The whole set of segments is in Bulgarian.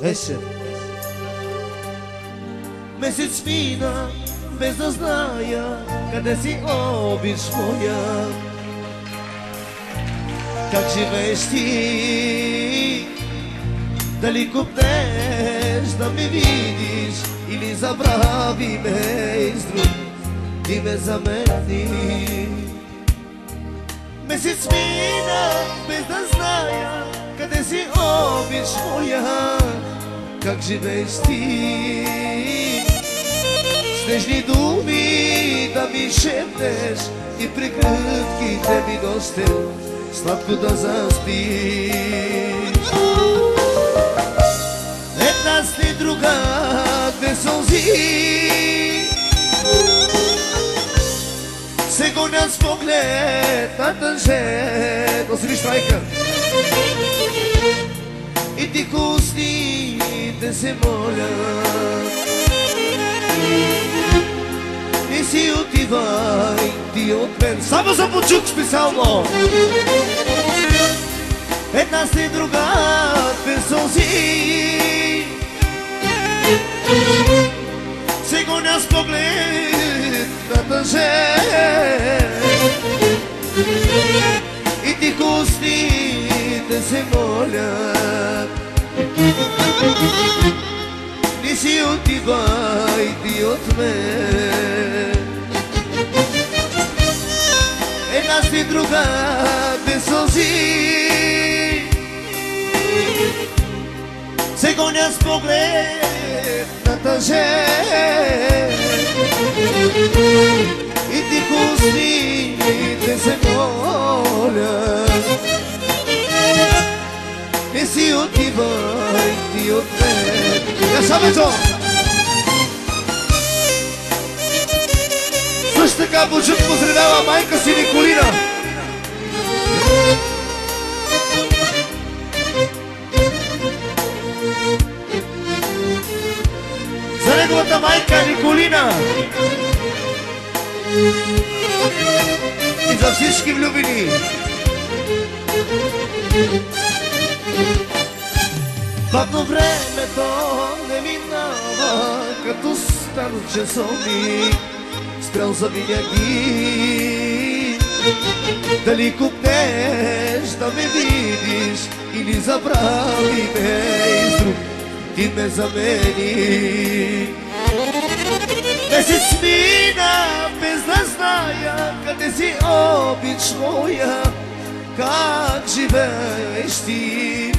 Еше. Месец мина, без да зная къде си, обич моя. Как живееш ти? Дали купнеш да ме видиш или забрави ме из друг и ме замени? Месец мина, без да зная къде си, обич моя. Как живееш ти? С нежни думи да ми шепнеш и прикрътките ми нощем сладко да заспиш. Една след друга две сълзи се гонят с поглед на тъжен. Освиш майка и тихо устните се молят. Не си отивай ти от мен. Само за Бучук специално. Една след друга две сълзи се гоня с поглед на тъжен и тихо устните се молят. Не си отивай ти от мен. Една след друга две сълзи се гоня с поглед на тъжен и тихо устните се молят. Не си отивай ти от мен. Я самето! Също така Бучук поздравява майка си Николина. За неговата майка Николина и за всички влюбени. Бавно времето не минава като стар часовник, спрял за винаги. Дали купнеш да ме видиш или забрави ме из друг, ти ме замени. Месец мина, без да зная къде си, обич моя. Как живееш ти?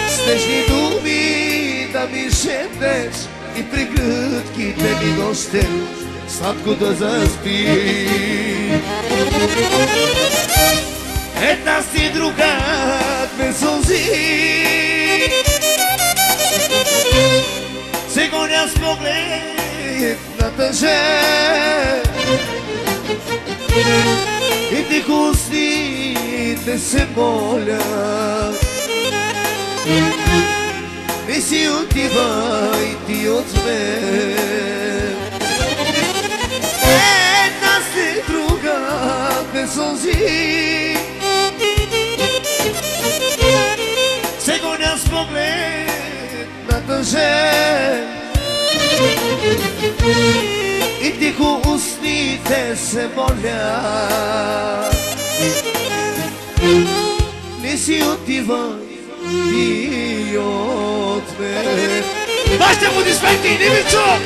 С нежни думи да ми шепнеш и прегръдките ми нощем сладко да заспи. Една си друга две сълзи се гоня с поглед на тъжен и тихо устните се молят. Не си отивай ти от мен. Една след друга две сълзи се гоня с поглед на тъжен и тихо устните се молят. Не си отивай ти от мен. Вашите аплодисменти, не ви чух!